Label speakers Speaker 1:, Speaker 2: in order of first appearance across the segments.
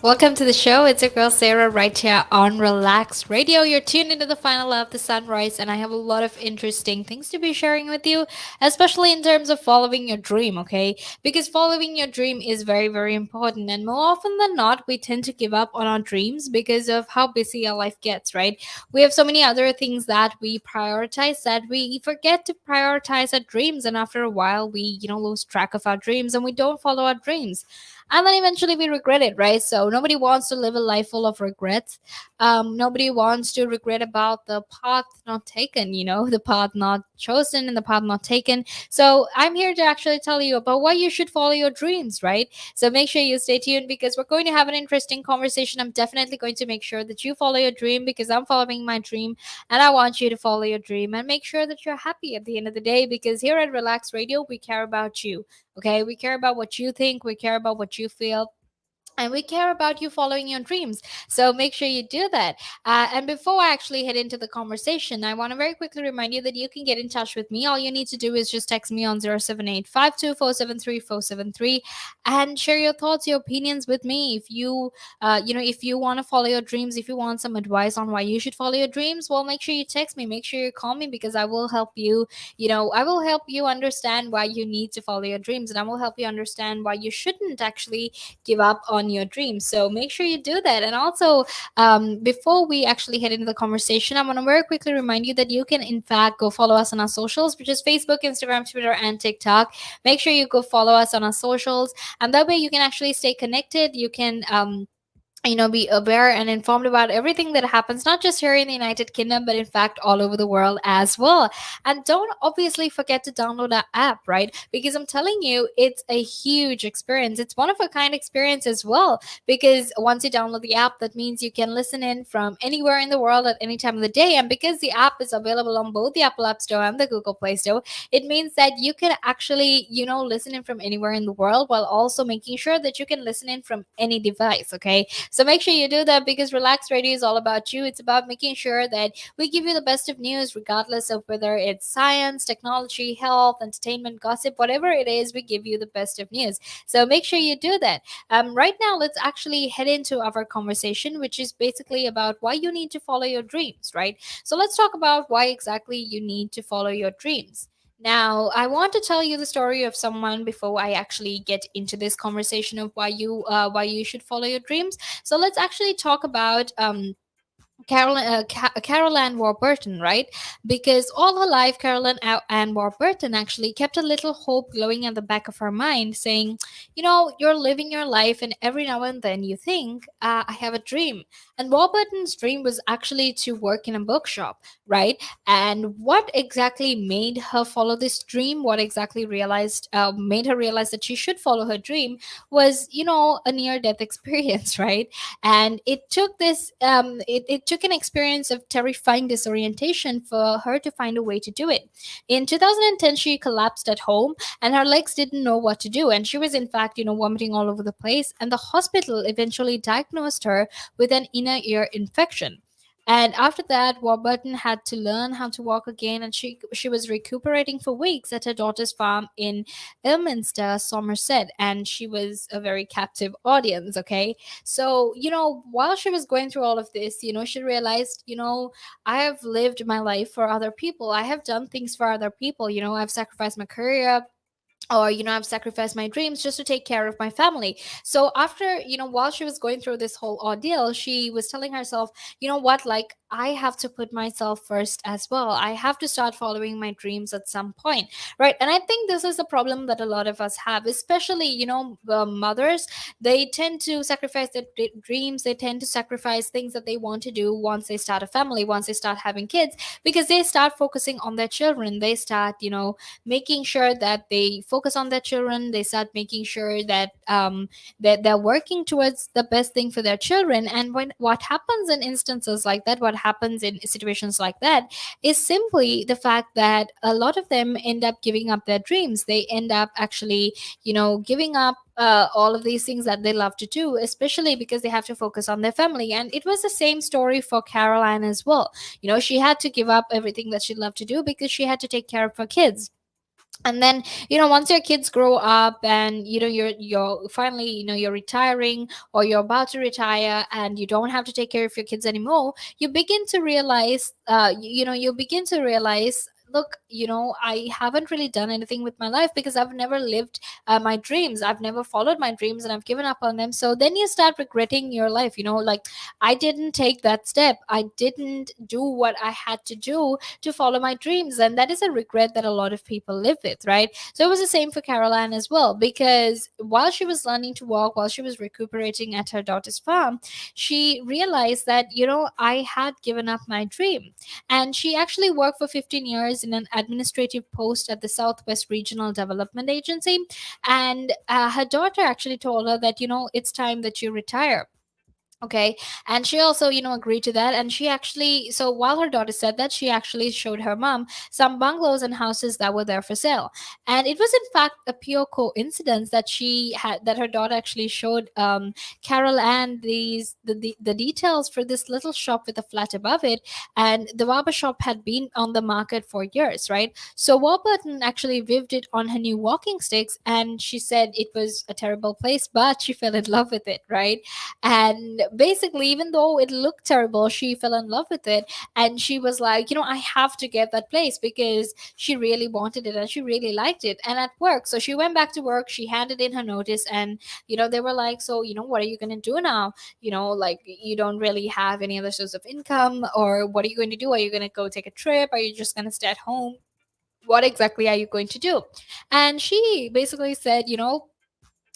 Speaker 1: Welcome to the show. It's your girl Sarah right here on Relax Radio. You're tuned into the final of the sunrise, and I have a lot of interesting things to be sharing with you, especially in terms of following your dream, okay? Because following your dream is very, very important, and more often than not, we tend to give up on our dreams because of how busy our life gets, right? We have so many other things that we prioritize that we forget to prioritize our dreams, and after a while, we lose track of our dreams and we don't follow our dreams, and then eventually we regret it, right? So nobody wants to live a life full of regrets. Nobody wants to regret about the path not taken, the path not chosen and the path not taken. So I'm here to actually tell you about why you should follow your dreams, right? So make sure you stay tuned because we're going to have an interesting conversation. I'm definitely going to make sure that you follow your dream because I'm following my dream, and I want you to follow your dream and make sure that you're happy at the end of the day, because here at Relax Radio we care about you. Okay, we care about what you think, we care about what you feel, and we care about you following your dreams. So make sure you do that. And before I actually head into the conversation, I want to very quickly remind you that you can get in touch with me. All you need to do is just text me on 078 and share your thoughts, your opinions with me. If you want to follow your dreams, if you want some advice on why you should follow your dreams, well, make sure you text me, make sure you call me, because I will help you. I will help you understand why you need to follow your dreams, and I will help you understand why you shouldn't actually give up on your dreams. So make sure you do that. And also, before we actually head into the conversation, I want to very quickly remind you that you can, in fact, go follow us on our socials, which is Facebook, Instagram, Twitter, and TikTok. Make sure you go follow us on our socials, and that way you can actually stay connected. You can be aware and informed about everything that happens, not just here in the United Kingdom, but in fact all over the world as well. And don't obviously forget to download our app, right? Because I'm telling you, it's a huge experience. It's one of a kind experience as well, because once you download the app, that means you can listen in from anywhere in the world at any time of the day. And because the app is available on both the Apple App Store and the Google Play Store, it means that you can actually listen in from anywhere in the world, while also making sure that you can listen in from any device. Okay, so make sure you do that, because Relax Radio is all about you. It's about making sure that we give you the best of news, regardless of whether it's science, technology, health, entertainment, gossip, whatever it is, we give you the best of news. So make sure you do that. Right now, let's actually head into our conversation, which is basically about why you need to follow your dreams, right? So let's talk about why exactly you need to follow your dreams. Now, I want to tell you the story of someone before I actually get into this conversation of why you should follow your dreams. So let's actually talk about Carol Ann Warburton, right? Because all her life, Ann Warburton actually kept a little hope glowing at the back of her mind, saying, you're living your life, and every now and then you think, I have a dream. And Warburton's dream was actually to work in a bookshop, right? And what exactly made her follow this dream, what exactly made her realize that she should follow her dream, was, a near death experience, right? And it took an experience of terrifying disorientation for her to find a way to do it. In 2010, she collapsed at home, and her legs didn't know what to do, and she was in fact vomiting all over the place, and the hospital eventually diagnosed her with an inner ear infection. And after that, Warburton had to learn how to walk again, and she was recuperating for weeks at her daughter's farm in Ilminster, Somerset, and she was a very captive audience. Okay, so, while she was going through all of this, she realized, I have lived my life for other people. I have done things for other people. I've sacrificed my career, or I've sacrificed my dreams just to take care of my family. So after, while she was going through this whole ordeal, she was telling herself, what, like, I have to put myself first as well. I have to start following my dreams at some point, right? And I think this is a problem that a lot of us have, especially, mothers. They tend to sacrifice their dreams. They tend to sacrifice things that they want to do once they start a family, once they start having kids, because they start focusing on their children. They start, making sure that they focus on their children. They start making sure that they're working towards the best thing for their children. And when what happens in instances like that, what happens in situations like that, is simply the fact that a lot of them end up giving up their dreams. They end up actually giving up all of these things that they love to do, especially because they have to focus on their family. And it was the same story for Caroline as well. She had to give up everything that she loved to do because she had to take care of her kids. And then, once your kids grow up, and you're finally, you're retiring, or you're about to retire, and you don't have to take care of your kids anymore, you begin to realize, you begin to realize, look, I haven't really done anything with my life, because I've never lived my dreams. I've never followed my dreams, and I've given up on them. So then you start regretting your life, like, I didn't take that step, I didn't do what I had to do to follow my dreams. And that is a regret that a lot of people live with, right? So it was the same for Caroline as well, because while she was learning to walk, while she was recuperating at her daughter's farm, she realized that, I had given up my dream. And she actually worked for 15 years in an administrative post at the Southwest Regional Development Agency. And her daughter actually told her that, it's time that you retire. Okay. And she also, agreed to that. And she actually, so while her daughter said that, she actually showed her mom some bungalows and houses that were there for sale. And it was, in fact, a pure coincidence that that her daughter actually showed Carol Ann the details for this little shop with a flat above it. And the barber shop had been on the market for years, right? So Warburton actually viewed it on her new walking sticks. And she said it was a terrible place, but she fell in love with it, right? And basically, even though it looked terrible, she fell in love with it. And she was like, I have to get that place, because she really wanted it and she really liked it. And at work, so she went back to work, she handed in her notice, and they were like, so, what are you going to do now? Like, you don't really have any other source of income, or what are you going to do? Are you going to go take a trip? Are you just going to stay at home? What exactly are you going to do? And she basically said,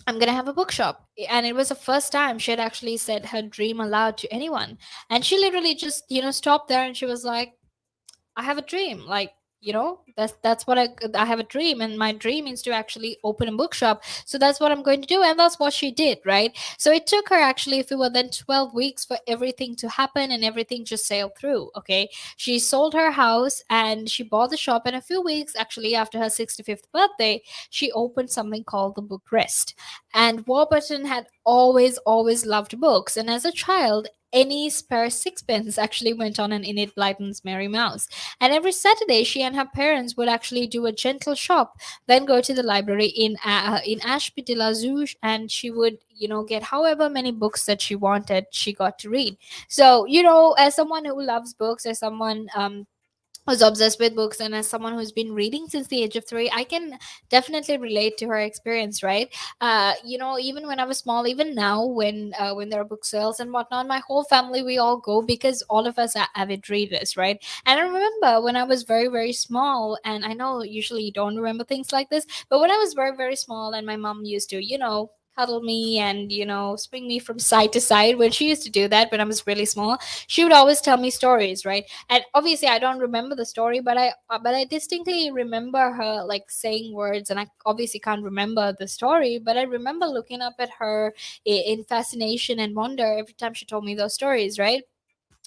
Speaker 1: I'm gonna have a bookshop. And it was the first time she had actually said her dream aloud to anyone. And she literally just, stopped there, and she was like, I have a dream. Like, that's what I have a dream, and my dream is to actually open a bookshop. So that's what I'm going to do, and that's what she did, right? So it took her actually, if it were then 12 weeks, for everything to happen and everything just sailed through. Okay, she sold her house and she bought the shop, and a few weeks actually after her 65th birthday, she opened something called the Book Rest. And Warburton had always loved books, and as a child, any spare sixpence actually went on an Enid Blyton's Merry Mouse. And every Saturday, she and her parents would actually do a gentle shop, then go to the library in Ashby de la Zouch, and she would, get however many books that she wanted, she got to read. So, as someone who loves books, as someone who's obsessed with books, and as someone who's been reading since the age of 3, I can definitely relate to her experience, right? Even when I was small, even now, when there are book sales and whatnot, my whole family, we all go, because all of us are avid readers, right? And I remember when I was very, very small, and I know usually you don't remember things like this, but when I was very, very small, and my mom used to, cuddle me and swing me from side to side, when she used to do that when I was really small, she would always tell me stories, right? And obviously I don't remember the story, but I distinctly remember her like saying words, and I obviously can't remember the story, but I remember looking up at her in fascination and wonder every time she told me those stories, right?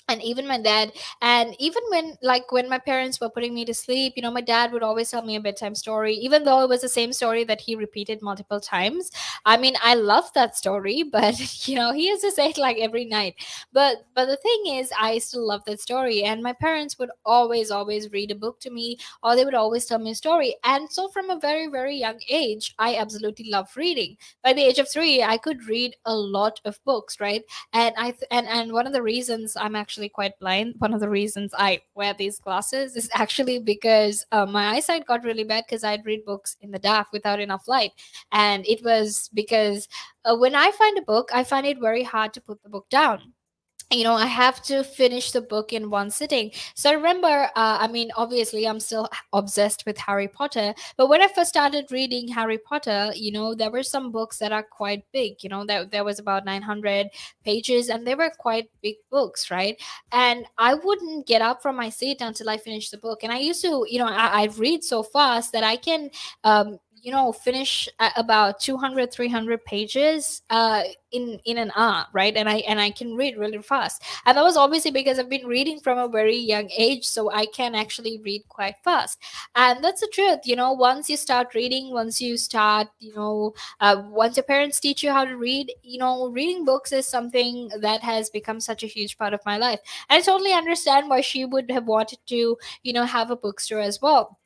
Speaker 1: And even my dad, and even when my parents were putting me to sleep, my dad would always tell me a bedtime story, even though it was the same story that he repeated multiple times. I mean, I love that story, but he used to say it like every night. But the thing is, I still love that story, and my parents would always read a book to me, or they would always tell me a story. And so from a very, very young age, I absolutely love reading. By the age of 3, I could read a lot of books, right? And one of the reasons I'm actually quite blind, one of the reasons I wear these glasses, is actually because my eyesight got really bad, because I'd read books in the dark without enough light. And it was because when I find a book, I find it very hard to put the book down. I have to finish the book in one sitting. So I remember, I mean, obviously I'm still obsessed with Harry Potter, but when I first started reading Harry Potter, there were some books that are quite big. There was about 900 pages, and they were quite big books, right? And I wouldn't get up from my seat until I finished the book. And I used to, I read so fast that I can finish about 200, 300 pages in an hour, right? And I can read really fast. And that was obviously because I've been reading from a very young age, so I can actually read quite fast. And that's the truth. Once you start reading, once you start, once your parents teach you how to read, reading books is something that has become such a huge part of my life. And I totally understand why she would have wanted to have a bookstore as well.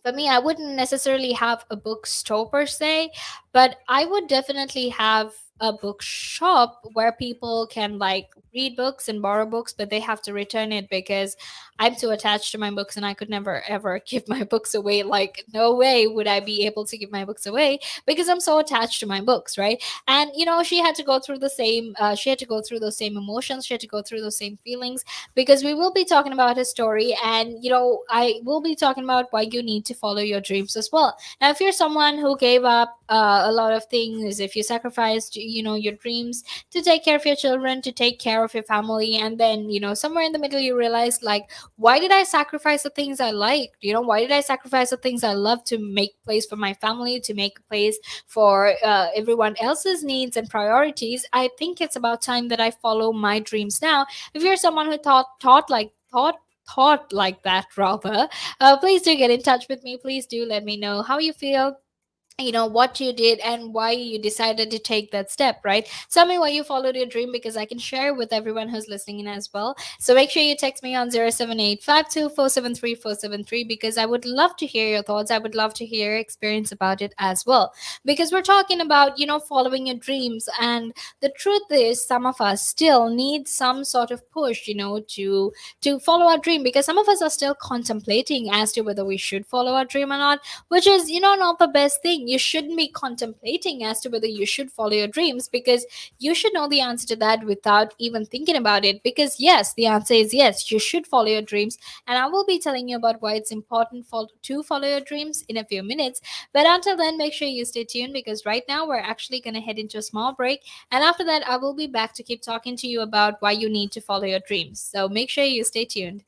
Speaker 1: For me, I wouldn't necessarily have a bookstore per se, but I would definitely have a bookshop where people can like read books and borrow books, but they have to return it because I'm too attached to my books and I could never ever give my books away. Like, no way would I be able to give my books away because I'm so attached to my books, right? And she had to go through the same, she had to go through those same emotions, she had to go through those same feelings, because we will be talking about his story, and I will be talking about why you need to follow your dreams as well. Now, if you're someone who gave up a lot of things, if you sacrificed your dreams to take care of your children, to take care of your family, and then somewhere in the middle you realize, like, why did I sacrifice the things I liked? Why did I sacrifice the things I love to make place for my family, to make place for everyone else's needs and priorities? I think it's about time that I follow my dreams now. If you're someone who thought like that, rather, please do get in touch with me. Please do let me know how you feel, what you did and why you decided to take that step, right? Tell me why you followed your dream, because I can share with everyone who's listening in as well. So make sure you text me on 07852473473, because I would love to hear your thoughts. I would love to hear your experience about it as well, because we're talking about following your dreams. And the truth is, some of us still need some sort of push, to follow our dream, because some of us are still contemplating as to whether we should follow our dream or not, which is not the best thing. You shouldn't be contemplating as to whether you should follow your dreams, because you should know the answer to that without even thinking about it. Because yes, the answer is yes, you should follow your dreams, and I will be telling you about why it's important to follow your dreams in a few minutes. But until then, make sure you stay tuned, because right now we're actually going to head into a small break, and after that I will be back to keep talking to you about why you need to follow your dreams. So make sure you stay tuned.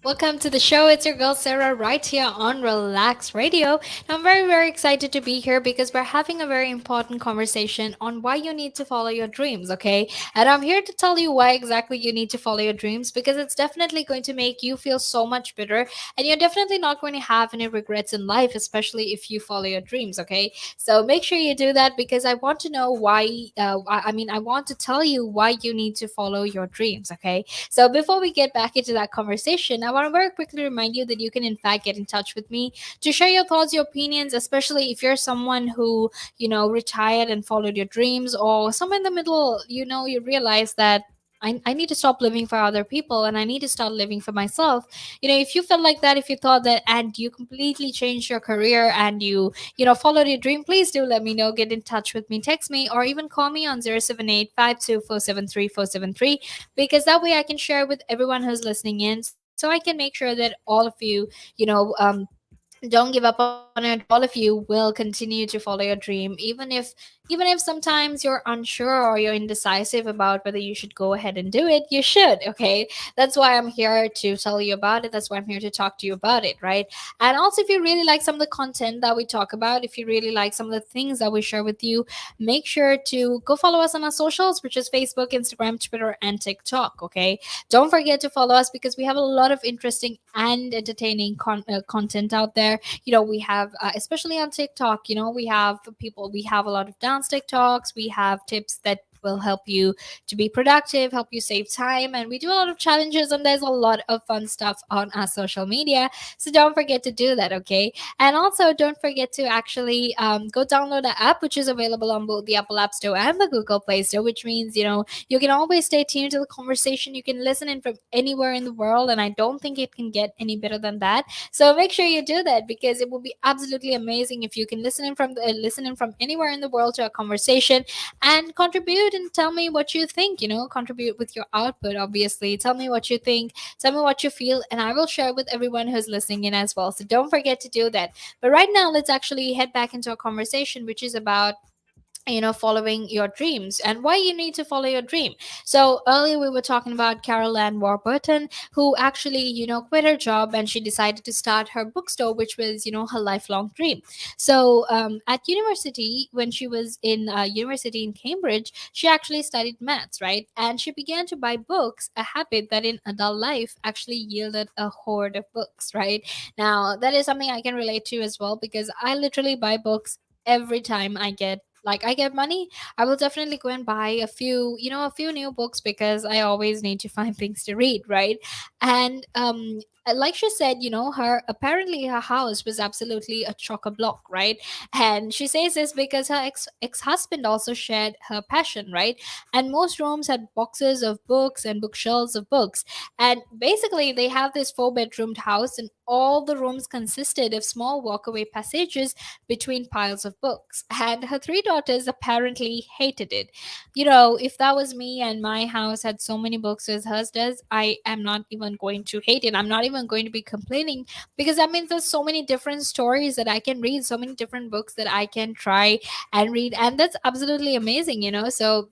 Speaker 1: Welcome to the show. It's your girl Sarah right here on Relax Radio. Now, I'm very, very excited to be here because we're having a very important conversation on why you need to follow your dreams, okay? And I'm here to tell you why exactly you need to follow your dreams, because it's definitely going to make you feel so much better, and you're definitely not going to have any regrets in life, especially if you follow your dreams, okay? So make sure you do that, because I want to know why, I want to tell you why you need to follow your dreams, okay? So before we get back into that conversation, I want to very quickly remind you that you can in fact get in touch with me to share your thoughts, your opinions, especially if you're someone who, retired and followed your dreams, or somewhere in the middle, you realize that I need to stop living for other people and I need to start living for myself. If you felt like that, if you thought that, and you completely changed your career and you followed your dream, please do let me know. Get in touch with me, text me, or even call me on 078 because that way I can share with everyone who's listening in, so I can make sure that all of you, you know, don't give up on it. All of you will continue to follow your dream, even if sometimes you're unsure or you're indecisive about whether you should go ahead and do it. You should, okay? That's why I'm here to tell you about it. That's why I'm here to talk to you about it, right? And also, if you really like some of the content that we talk about, if you really like some of the things that we share with you, make sure to go follow us on our socials, which is Facebook, Instagram, Twitter, and TikTok, okay? Don't forget to follow us because we have a lot of interesting and entertaining content out there. We have, especially on TikTok, we have a lot of dance TikToks. We have tips that will help you to be productive, help you save time, and we do a lot of challenges, and there's a lot of fun stuff on our social media. So don't forget to do that, okay? And also, don't forget to actually go download the app, which is available on both the Apple App Store and the Google Play Store, which means, you can always stay tuned to the conversation. You can listen in from anywhere in the world, and I don't think it can get any better than that. So make sure you do that because it will be absolutely amazing if you can listen in from anywhere in the world to a conversation and contribute and tell me what you think. Contribute with your output. Obviously, tell me what you think. Tell me what you feel, and I will share with everyone who's listening in as well. So don't forget to do that. But right now, let's actually head back into a conversation, which is about following your dreams and why you need to follow your dream. So earlier we were talking about Carol Ann Warburton, who actually quit her job and she decided to start her bookstore, which was her lifelong dream. So at university, when she was in university in Cambridge, she actually studied maths, right? And she began to buy books, a habit that in adult life actually yielded a hoard of books, right? Now that is something I can relate to as well, because I literally buy books every time I get money. I will definitely go and buy a few new books because I always need to find things to read, right? And like she said, her house was absolutely a chock-a-block, right? And she says this because her ex-husband also shared her passion, right? And most rooms had boxes of books and bookshelves of books. And basically they have this four-bedroomed house, and all the rooms consisted of small walkaway passages between piles of books. And her three daughters apparently hated it. If that was me and my house had so many books as hers does, I am not even going to hate it. I'm not even going to be complaining, because that means there's so many different stories that I can read, so many different books that I can try and read. And that's absolutely amazing. So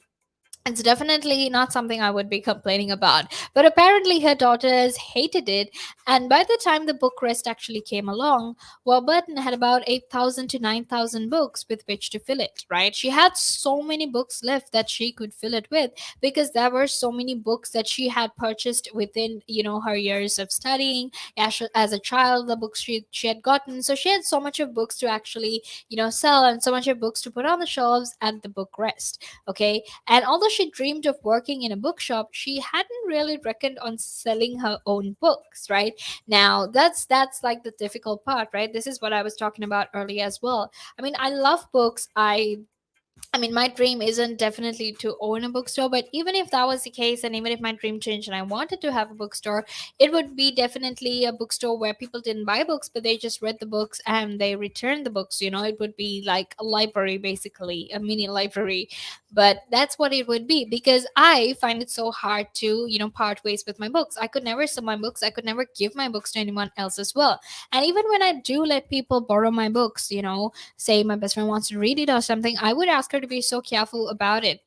Speaker 1: it's definitely not something I would be complaining about. But apparently, her daughters hated it. And by the time the book rest actually came along, Warburton had about 8,000 to 9,000 books with which to fill it, right? She had so many books left that she could fill it with, because there were so many books that she had purchased within, her years of studying. As a child, the books she had gotten. So she had so much of books to actually, sell, and so much of books to put on the shelves at the book rest. Okay. And although she dreamed of working in a bookshop, she hadn't really reckoned on selling her own books, right? Now, that's like the difficult part, right? This is what I was talking about earlier as well. I mean, I love books. I mean, my dream isn't definitely to own a bookstore, but even if that was the case, and even if my dream changed and I wanted to have a bookstore, it would be definitely a bookstore where people didn't buy books, but they just read the books and they returned the books. It would be like a library, basically, a mini library. But that's what it would be, because I find it so hard to, part ways with my books. I could never sell my books, I could never give my books to anyone else as well. And even when I do let people borrow my books, say my best friend wants to read it or something, I would ask her to be so careful about it.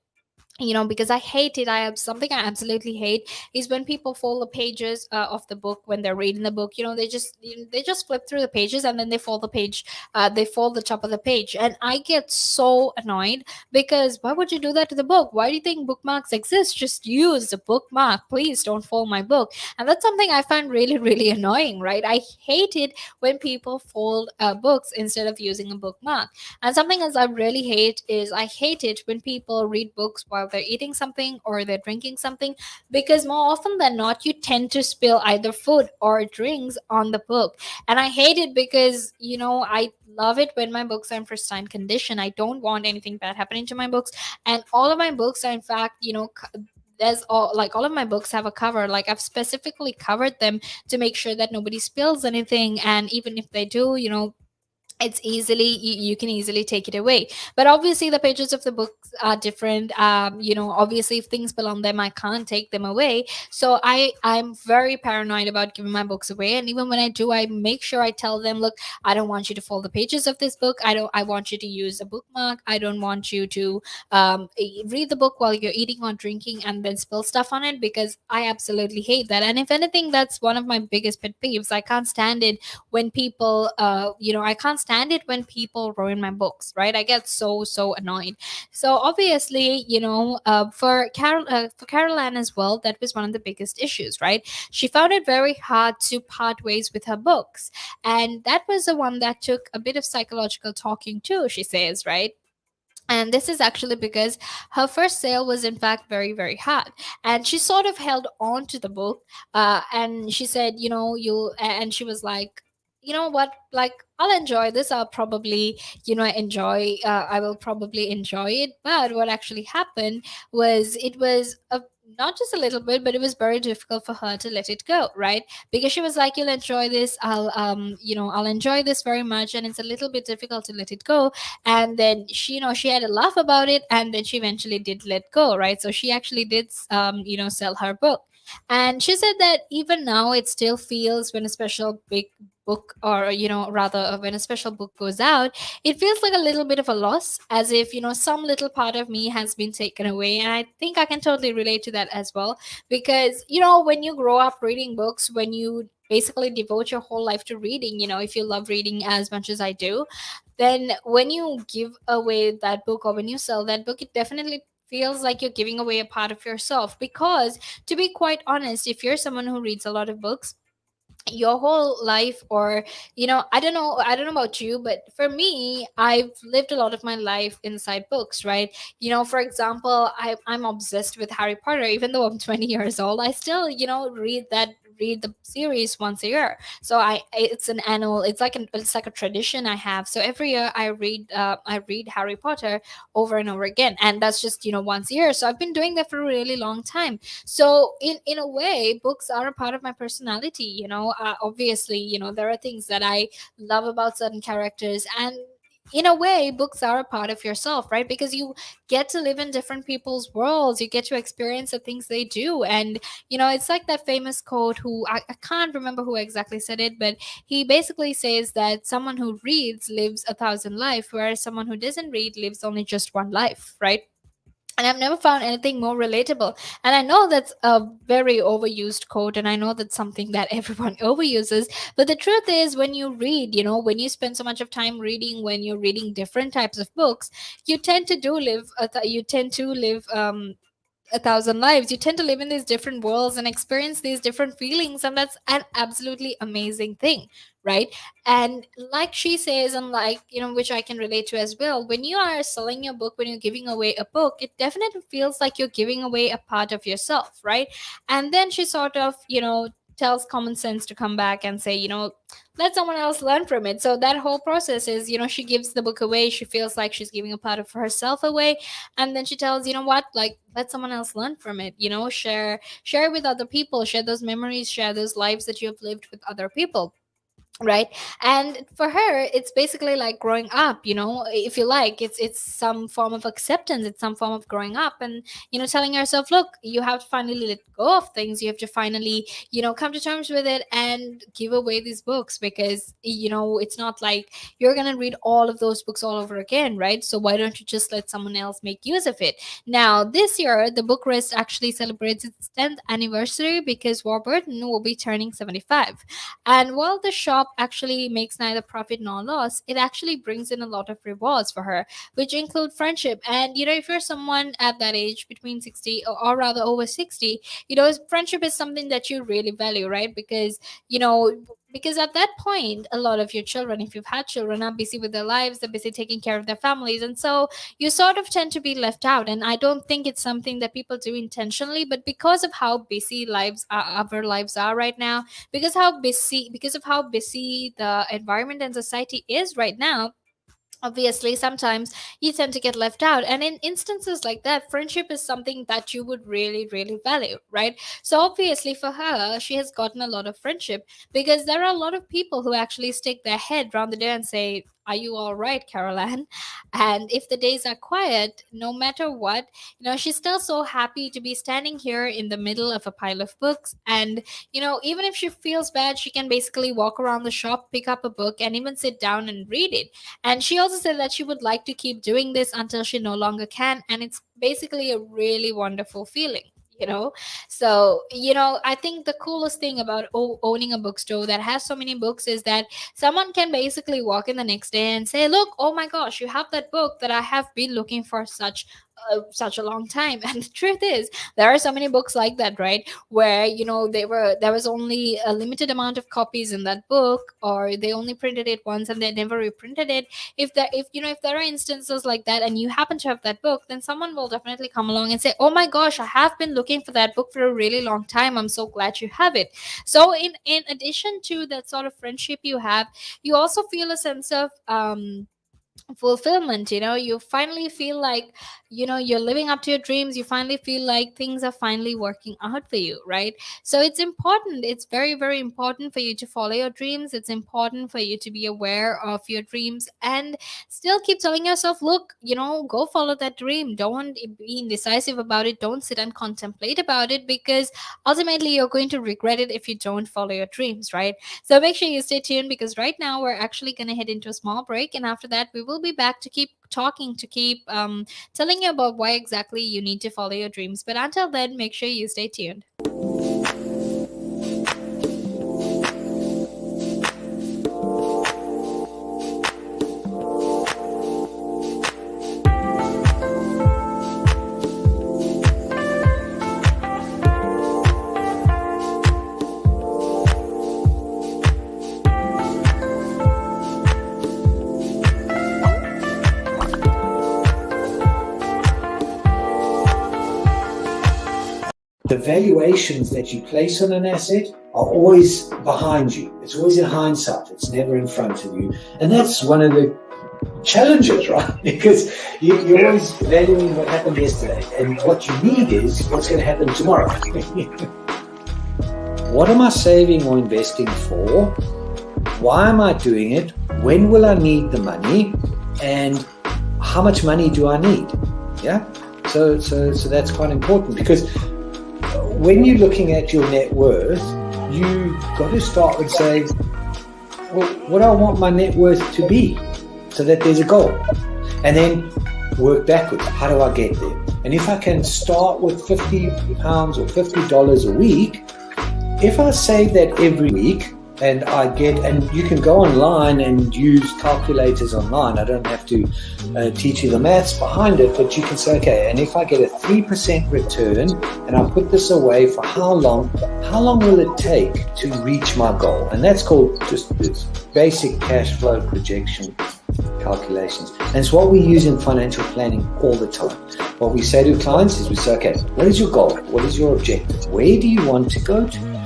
Speaker 1: Because I hate it. I have something I absolutely hate is when people fold the pages of the book when they're reading the book. They just flip through the pages and then they fold the top of the page, and I get so annoyed, because why would you do that to the book? Why do you think bookmarks exist? Just use the bookmark, please don't fold my book. And that's something I find really really annoying, right? I hate it when people fold books instead of using a bookmark. And something else I really hate is I hate it when people read books while they're eating something or they're drinking something, because more often than not, you tend to spill either food or drinks on the book. And I hate it because, I love it when my books are in pristine condition. I don't want anything bad happening to my books. And all of my books are, in fact, there's all, like, all of my books have a cover. Like, I've specifically covered them to make sure that nobody spills anything, and even if they do, it's easily, you can easily take it away. But obviously the pages of the books are different. Obviously if things belong them, I can't take them away. So I'm very paranoid about giving my books away, and even when I do, I make sure I tell them, look, I don't want you to fold the pages of this book. I want you to use a bookmark. I don't want you to read the book while you're eating or drinking and then spill stuff on it, because I absolutely hate that. And if anything, that's one of my biggest pet peeves. I can't stand it when people I can't stand it when people ruin my books, right? I get so annoyed. So obviously, for Carol Ann as well, that was one of the biggest issues, right? She found it very hard to part ways with her books, and that was the one that took a bit of psychological talking too, she says, right? And this is actually because her first sale was in fact very hard, and she sort of held on to the book. And she said, and she was like, you know what, like, I'll enjoy this, I'll probably enjoy I will probably enjoy it. But what actually happened was, it was a not just a little bit, but it was very difficult for her to let it go, right? Because she was like, you'll enjoy this, I'll enjoy this very much, and it's a little bit difficult to let it go. And then she had a laugh about it, and then she eventually did let go, right? So she actually did sell her book. And she said that even now it still feels, when a special big book, or rather, when a special book goes out, it feels like a little bit of a loss, as if some little part of me has been taken away. And I think I can totally relate to that as well, because when you grow up reading books, when you basically devote your whole life to reading, if you love reading as much as I do, then when you give away that book, or when you sell that book, it definitely feels like you're giving away a part of yourself. Because, to be quite honest, if you're someone who reads a lot of books, your whole life, or I don't know about you, but for me, I've lived a lot of my life inside books, right? For example, I'm obsessed with Harry Potter. Even though I'm 20 years old, I still read the series once a year. So it's like a tradition I have. So every year I read Harry Potter over and over again, and that's just once a year. So I've been doing that for a really long time. So in a way, books are a part of my personality. Obviously, there are things that I love about certain characters, and in a way, books are a part of yourself, right? Because you get to live in different people's worlds, you get to experience the things they do. And it's like that famous quote, who I can't remember who exactly said it, but he basically says that someone who reads lives a thousand lives, whereas someone who doesn't read lives only just one life, right? And I've never found anything more relatable. And I know that's a very overused quote, and I know that's something that everyone overuses. But the truth is, when you read, when you spend so much of time reading, when you're reading different types of books, you tend to live a thousand lives. You tend to live in these different worlds and experience these different feelings, and that's an absolutely amazing thing, right? And like she says, and like which I can relate to as well, when you are selling your book, when you're giving away a book, it definitely feels like you're giving away a part of yourself, right? And then she sort of tells common sense to come back and say, let someone else learn from it. So that whole process is, she gives the book away, she feels like she's giving a part of herself away, and then she tells, what, like, let someone else learn from it. Share with other people, share those memories, share those lives that you have lived with other people, right? And for her, it's basically like growing up, if you like, it's some form of acceptance, it's some form of growing up, and telling yourself, look, you have to finally let go of things, you have to finally come to terms with it and give away these books, because it's not like you're gonna read all of those books all over again, right? So why don't you just let someone else make use of it? Now this year, the book rest actually celebrates its 10th anniversary, because Warburton will be turning 75. And while the shop actually makes neither profit nor loss, it actually brings in a lot of rewards for her, which include friendship. And if you're someone at that age, between 60, or rather over 60, friendship is something that you really value, right? Because at that point, a lot of your children, if you've had children, are busy with their lives, they're busy taking care of their families. And so you sort of tend to be left out. And I don't think it's something that people do intentionally, but because of how busy our lives are right now, because of how busy the environment and society is right now, obviously sometimes you tend to get left out, and in instances like that, friendship is something that you would really value, right? So obviously for her, she has gotten a lot of friendship, because there are a lot of people who actually stick their head round the door and say, are you all right, Caroline? And if the days are quiet, no matter what, she's still so happy to be standing here in the middle of a pile of books. And even if she feels bad, she can basically walk around the shop, pick up a book, and even sit down and read it. And she also said that she would like to keep doing this until she no longer can. And it's basically a really wonderful feeling. You know, so I think the coolest thing about owning a bookstore that has so many books is that someone can basically walk in the next day and say, "Look, oh my gosh, you have that book that I have been looking for such a long time." And the truth is, there are so many books like that, right? Where there was only a limited amount of copies in that book, or they only printed it once and they never reprinted it. If there are instances like that and you happen to have that book, then someone will definitely come along and say, oh my gosh, I have been looking for that book for a really long time, I'm so glad you have it. So in addition to that sort of friendship you have, you also feel a sense of fulfillment. You finally feel like you're living up to your dreams. You finally feel like things are finally working out for you, right? So it's important, it's very important for you to follow your dreams. It's important for you to be aware of your dreams and still keep telling yourself, look, go follow that dream. Don't be indecisive about it. Don't sit and contemplate about it, because ultimately you're going to regret it if you don't follow your dreams, right? So make sure you stay tuned, because right now we're actually going to head into a small break, and after that we will be back to keep talking, to keep telling you about why exactly you need to follow your dreams. But until then, make sure you stay tuned.
Speaker 2: The valuations that you place on an asset are always behind you. It's always in hindsight. It's never in front of you. And that's one of the challenges, right? Because you're always valuing what happened yesterday. And what you need is what's going to happen tomorrow. What am I saving or investing for? Why am I doing it? When will I need the money? And how much money do I need? Yeah. So that's quite important, because when you're looking at your net worth, you've got to start with saying, well, what do I want my net worth to be, so that there's a goal, and then work backwards. How do I get there? And if I can start with £50 or $50 a week, if I save that every week, and you can go online and use calculators online. I don't have to teach you the maths behind it, but you can say, okay, and if I get a 3% return and I put this away for how long will it take to reach my goal? And that's called just this basic cash flow projection calculations. And it's what we use in financial planning all the time. What we say to clients is we say, okay, what is your goal? What is your objective? Where do you want to go to?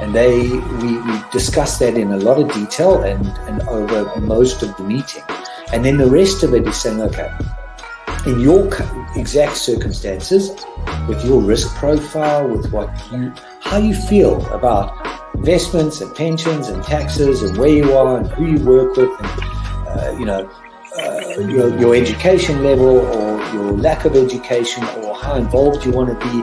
Speaker 2: And we discuss that in a lot of detail and over most of the meeting. And then the rest of it is saying, okay, in your exact circumstances, with your risk profile, with how you feel about investments and pensions and taxes and where you are and who you work with, and your education level or your lack of education or how involved you want to be.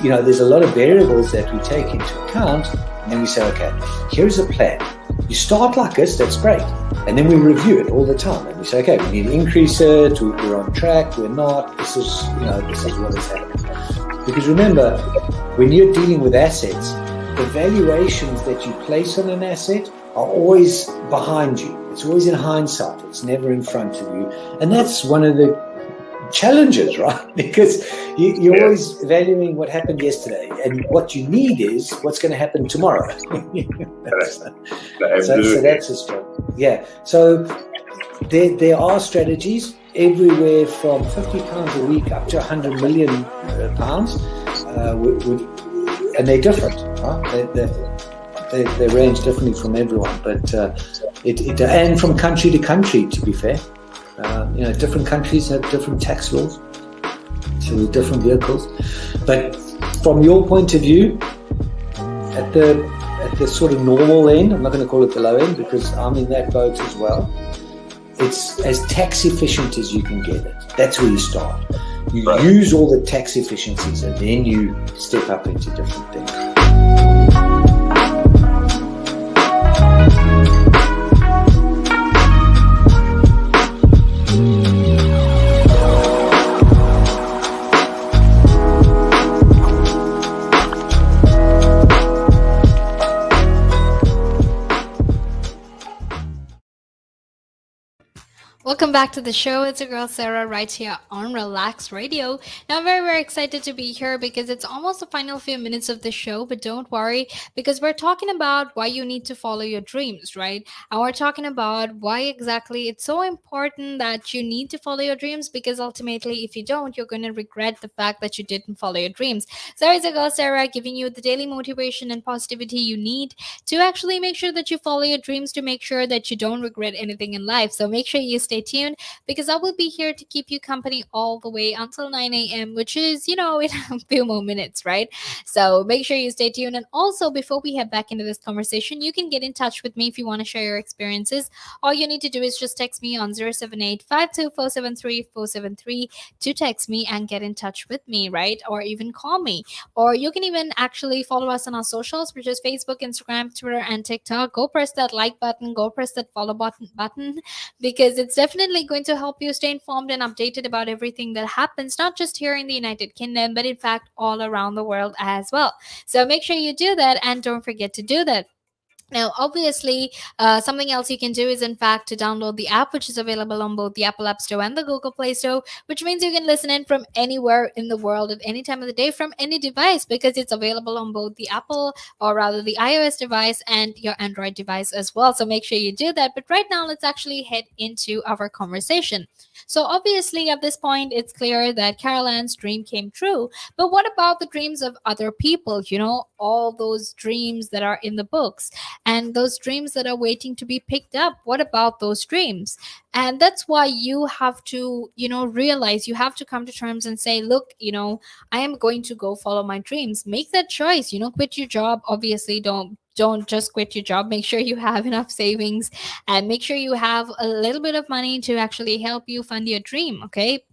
Speaker 2: There's a lot of variables that we take into account. And then we say, okay, here's a plan. You start like this, that's great. And then we review it all the time. And we say, okay, we need to increase it, we're on track, we're not, this is what has happened. Because remember, when you're dealing with assets, the valuations that you place on an asset are always behind you. It's always in hindsight. It's never in front of you. And that's one of the challenges, right? Because you're always valuing what happened yesterday, and what you need is what's going to happen tomorrow. So that's a struggle. Yeah. So there are strategies everywhere from £50 a week up to £100 million, and they're different. Right? They range differently from everyone, but and from country to country, to be fair. Different countries have different tax laws, so with different vehicles. But from your point of view, at the sort of normal end, I'm not going to call it the low end because I'm in that boat as well. It's as tax efficient as you can get it. That's where you start. You use all the tax efficiencies and then you step up into different things.
Speaker 1: Welcome back to the show. It's your girl Sarah right here on Relax Radio. Now, I'm very, very excited to be here because it's almost the final few minutes of the show, but don't worry because we're talking about why you need to follow your dreams, right? And we're talking about why exactly it's so important that you need to follow your dreams because ultimately, if you don't, you're going to regret the fact that you didn't follow your dreams. So, it's your girl Sarah giving you the daily motivation and positivity you need to actually make sure that you follow your dreams to make sure that you don't regret anything in life. So make sure you stay tuned because I will be here to keep you company all the way until 9 a.m., which is, in a few more minutes, right? So make sure you stay tuned. And also, before we head back into this conversation, you can get in touch with me if you want to share your experiences. All you need to do is just text me on 078 to text me and get in touch with me, right? Or even call me. Or you can even actually follow us on our socials, which is Facebook, Instagram, Twitter, and TikTok. Go press that like button, go press that follow button because it's definitely going to help you stay informed and updated about everything that happens, not just here in the United Kingdom, but in fact all around the world as well. So make sure you do that and don't forget to do that. Now, obviously, something else you can do is, in fact, to download the app, which is available on both the Apple App Store and the Google Play Store, which means you can listen in from anywhere in the world at any time of the day from any device because it's available on both the Apple or rather the iOS device and your Android device as well. So make sure you do that. But right now, let's actually head into our conversation. So, obviously, at this point, it's clear that Carol Ann's dream came true. But what about the dreams of other people? All those dreams that are in the books and those dreams that are waiting to be picked up. What about those dreams? And that's why you have to, realize you have to come to terms and say, look, I am going to go follow my dreams. Make that choice, quit your job. Obviously, don't just quit your job. Make sure you have enough savings and make sure you have a little bit of money to actually help you fund your dream. Okay,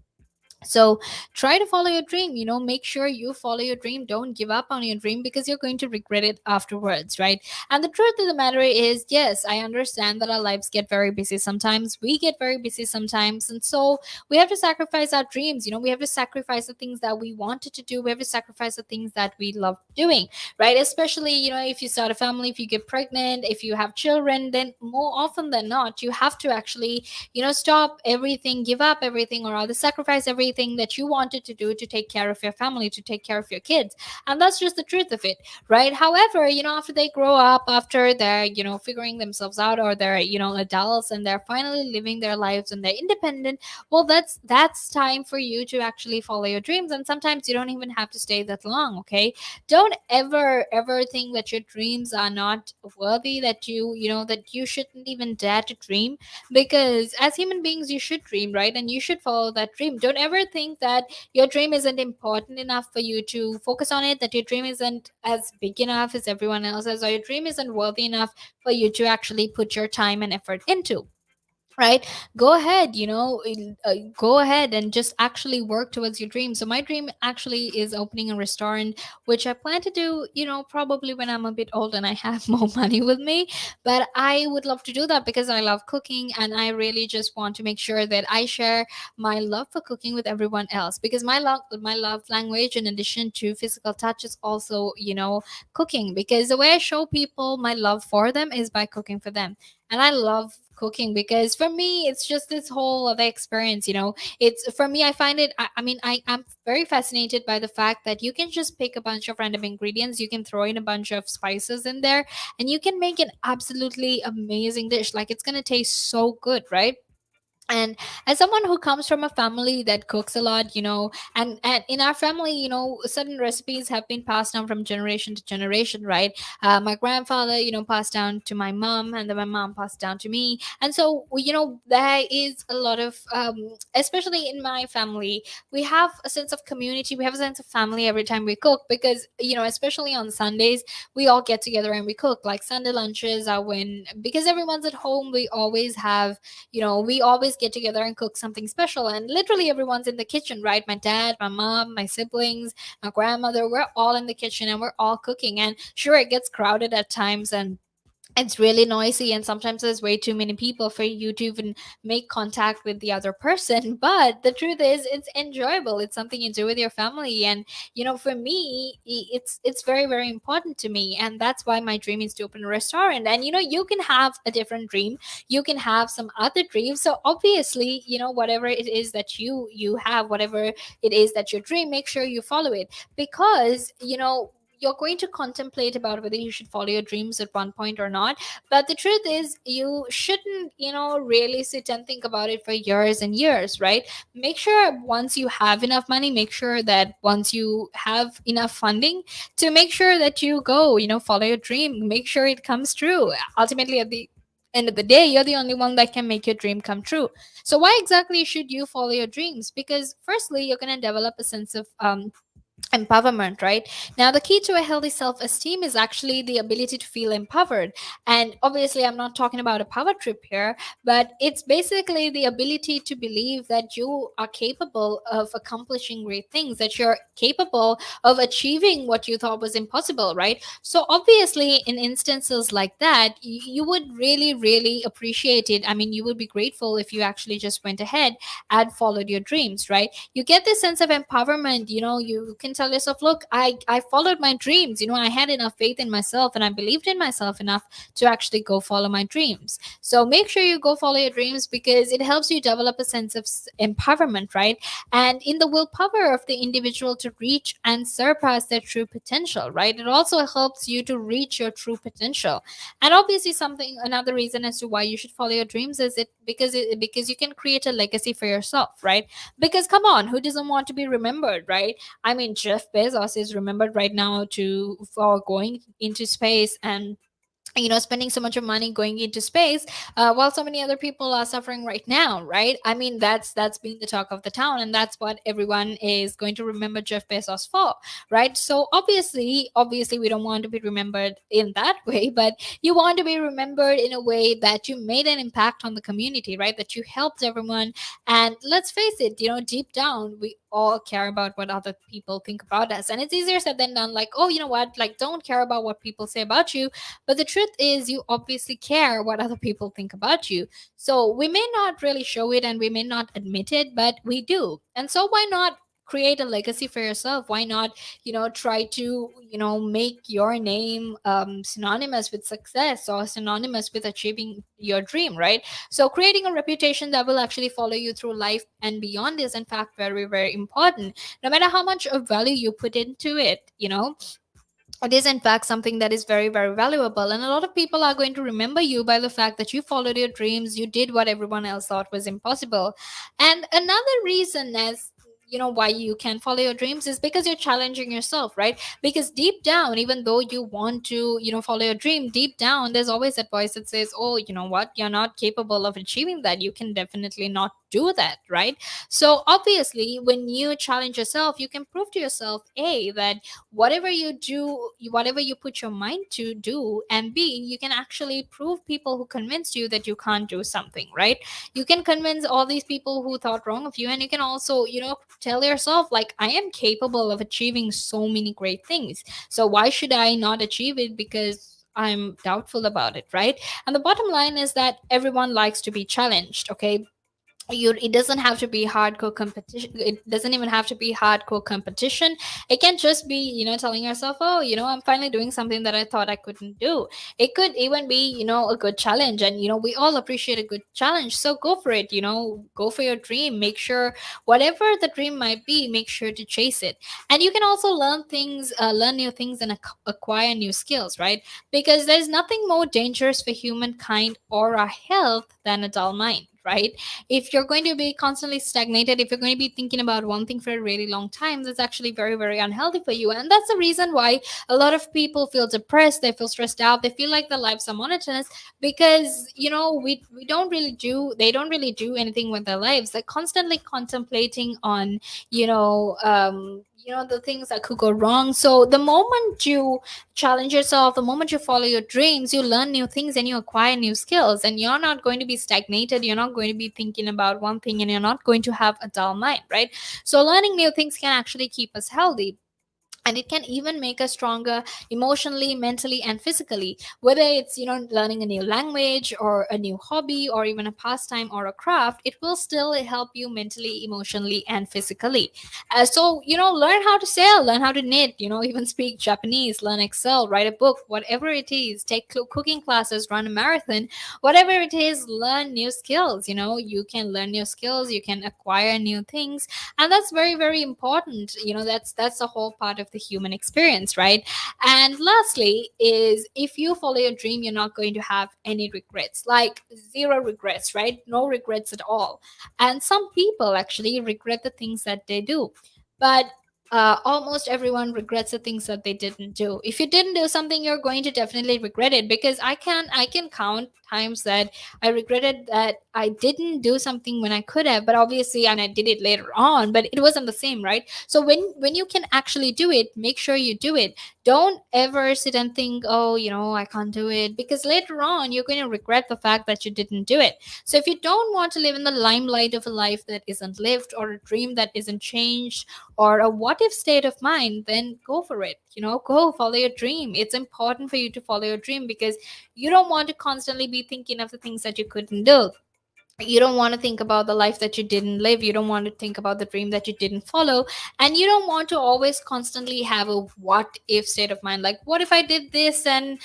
Speaker 1: so try to follow your dream, make sure you follow your dream. Don't give up on your dream because you're going to regret it afterwards, right? And the truth of the matter is, yes, I understand that our lives get very busy sometimes. We get very busy sometimes. And so we have to sacrifice our dreams. We have to sacrifice the things that we wanted to do. We have to sacrifice the things that we love doing, right? Especially, if you start a family, if you get pregnant, if you have children, then more often than not, you have to actually stop everything, give up everything, or rather sacrifice everything that you wanted to do to take care of your family, to take care of your kids. And that's just the truth of it, right? However, after they grow up, after they're, figuring themselves out, or they're, adults and they're finally living their lives and they're independent, well, that's time for you to actually follow your dreams. And sometimes you don't even have to stay that long, okay? Don't ever think that your dreams are not worthy, that that you shouldn't even dare to dream, because as human beings you should dream, right? And you should follow that dream. Don't ever think that your dream isn't important enough for you to focus on it, that your dream isn't as big enough as everyone else's, or your dream isn't worthy enough for you to actually put your time and effort into, right? Go ahead, go ahead and just actually work towards your dream. So my dream actually is opening a restaurant, which I plan to do, probably when I'm a bit old and I have more money with me. But I would love to do that because I love cooking, and I really just want to make sure that I share my love for cooking with everyone else, because my love language, in addition to physical touch, is also, cooking, because the way I show people my love for them is by cooking for them. And I love cooking because for me it's just this whole other experience. It's for me, I find it, I'm very fascinated by the fact that you can just pick a bunch of random ingredients, you can throw in a bunch of spices in there, and you can make an absolutely amazing dish. Like, it's going to taste so good, right? And as someone who comes from a family that cooks a lot, and in our family, certain recipes have been passed down from generation to generation, right? My grandfather, passed down to my mom, and then my mom passed down to me. And so, there is a lot of, especially in my family, we have a sense of community, we have a sense of family every time we cook, because, especially on Sundays, we all get together and we cook. Like Sunday lunches are when, because everyone's at home, we always get together and cook something special, and literally everyone's in the kitchen, right? My dad, my mom, my siblings, my grandmother, we're all in the kitchen and we're all cooking. And sure, it gets crowded at times, and it's really noisy, and sometimes there's way too many people for you to even make contact with the other person. But the truth is, it's enjoyable, it's something you do with your family. And for me, it's very, very important to me, and that's why my dream is to open a restaurant. And you can have a different dream, you can have some other dreams. So obviously, whatever it is that you have, whatever it is that you dream, make sure you follow it. Because you're going to contemplate about whether you should follow your dreams at one point or not. But the truth is, you shouldn't, really sit and think about it for years and years, right? Make sure once you have enough money, make sure that once you have enough funding, to make sure that you go, follow your dream, make sure it comes true. Ultimately, at the end of the day, you're the only one that can make your dream come true. So why exactly should you follow your dreams? Because firstly, you're going to develop a sense of empowerment, right? Now, the key to a healthy self-esteem is actually the ability to feel empowered. And obviously, I'm not talking about a power trip here, but it's basically the ability to believe that you are capable of accomplishing great things, that you're capable of achieving what you thought was impossible, right? So obviously, in instances like that, you would really, really appreciate it. I mean, you would be grateful if you actually just went ahead and followed your dreams, right? You get this sense of empowerment. You can tell yourself, look, I followed my dreams. I had enough faith in myself, and I believed in myself enough to actually go follow my dreams. So make sure you go follow your dreams, because it helps you develop a sense of empowerment, right? And in the willpower of the individual to reach and surpass their true potential, right? It also helps you to reach your true potential. And obviously, something another reason as to why you should follow your dreams is because you can create a legacy for yourself, right? Because come on, who doesn't want to be remembered, right? I mean, Jeff Bezos is remembered right now to for going into space, and spending so much of money going into space, while so many other people are suffering right now, right? I mean, that's been the talk of the town, and that's what everyone is going to remember Jeff Bezos for, right? So obviously we don't want to be remembered in that way, but you want to be remembered in a way that you made an impact on the community, right? That you helped everyone. And let's face it, deep down, we all care about what other people think about us, and it's easier said than done. Like, oh, you know what, like, don't care about what people say about you. But the truth is, you obviously care what other people think about you. So we may not really show it and we may not admit it, but we do. And so why not create a legacy for yourself? Why not, try to, make your name synonymous with success, or synonymous with achieving your dream, right? So creating a reputation that will actually follow you through life and beyond is in fact very, very important. No matter how much of value you put into it, it is in fact something that is very, very valuable, and a lot of people are going to remember you by the fact that you followed your dreams, you did what everyone else thought was impossible. And another reason is, why you can follow your dreams is because you're challenging yourself, right? Because deep down, even though you want to, follow your dream, deep down there's always that voice that says, oh, you know what, you're not capable of achieving that, you can definitely not do that, right? So obviously, when you challenge yourself, you can prove to yourself, a, that whatever you do, whatever you put your mind to do, and b, you can actually prove people who convinced you that you can't do something, right? You can convince all these people who thought wrong of you, and you can also, tell yourself, like, I am capable of achieving so many great things, so why should I not achieve it because I'm doubtful about it, right? And the bottom line is that everyone likes to be challenged, okay? It doesn't have to be hardcore competition, it doesn't even have to be hardcore competition. It can just be, telling yourself, oh, I'm finally doing something that I thought I couldn't do. It could even be, a good challenge, and we all appreciate a good challenge, so go for it. Go for your dream, make sure whatever the dream might be, make sure to chase it. And you can also learn new things, and acquire new skills, right? Because there's nothing more dangerous for humankind or our health than a dull mind, right? If you're going to be constantly stagnated, if you're going to be thinking about one thing for a really long time, that's actually very, very unhealthy for you. And that's the reason why a lot of people feel depressed, they feel stressed out, they feel like their lives are monotonous, because we don't really do they don't really do anything with their lives. They're constantly contemplating on the things that could go wrong. So the moment you challenge yourself, the moment you follow your dreams, you learn new things and you acquire new skills, and you're not going to be stagnated, you're not going to be thinking about one thing, and you're not going to have a dull mind, right? So learning new things can actually keep us healthy, and it can even make us stronger emotionally, mentally, and physically. Whether it's learning a new language or a new hobby or even a pastime or a craft, it will still help you mentally, emotionally, and physically. So learn how to sail, learn how to knit, even speak Japanese, learn Excel, write a book, whatever it is, take cooking classes, run a marathon, whatever it is, learn new skills. You can learn new skills, you can acquire new things, and that's very, very important. That's the whole part of the human experience, right? And lastly is, if you follow your dream, you're not going to have any regrets, like zero regrets, right? No regrets at all. And some people actually regret the things that they do, but almost everyone regrets the things that they didn't do. If you didn't do something, you're going to definitely regret it, because I can count times that I regretted that I didn't do something when I could have, but obviously, and I did it later on, but it wasn't the same, right? So when you can actually do it, make sure you do it. Don't ever sit and think, oh, I can't do it, because later on you're going to regret the fact that you didn't do it. So if you don't want to live in the limelight of a life that isn't lived, or a dream that isn't changed, or a what if state of mind, then go for it. Go follow your dream. It's important for you to follow your dream, because you don't want to constantly be thinking of the things that you couldn't do. You don't want to think about the life that you didn't live, you don't want to think about the dream that you didn't follow, and you don't want to always constantly have a what if state of mind, like what if I did this, and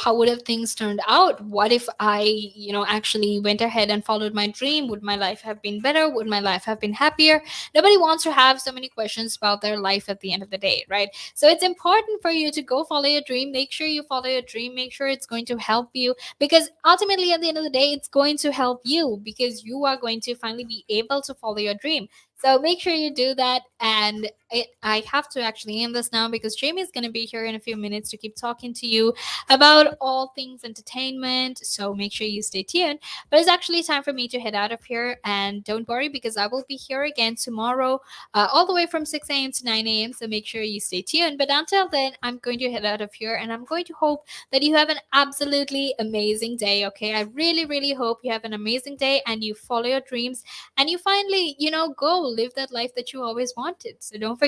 Speaker 1: how would have things turned out? What if I actually went ahead and followed my dream? Would my life have been better? Would my life have been happier? Nobody wants to have so many questions about their life at the end of the day, right? So it's important for you to go follow your dream. Make sure you follow your dream, make sure it's going to help you, because ultimately at the end of the day, it's going to help you, because you are going to finally be able to follow your dream. So make sure you do that. And I have to actually end this now, because Jamie is going to be here in a few minutes to keep talking to you about all things entertainment. So make sure you stay tuned. But it's actually time for me to head out of here. And don't worry, because I will be here again tomorrow, all the way from 6 a.m. to 9 a.m. So make sure you stay tuned. But until then, I'm going to head out of here, and I'm going to hope that you have an absolutely amazing day. Okay, I really, really hope you have an amazing day, and you follow your dreams, and you finally go live that life that you always wanted. So don't forget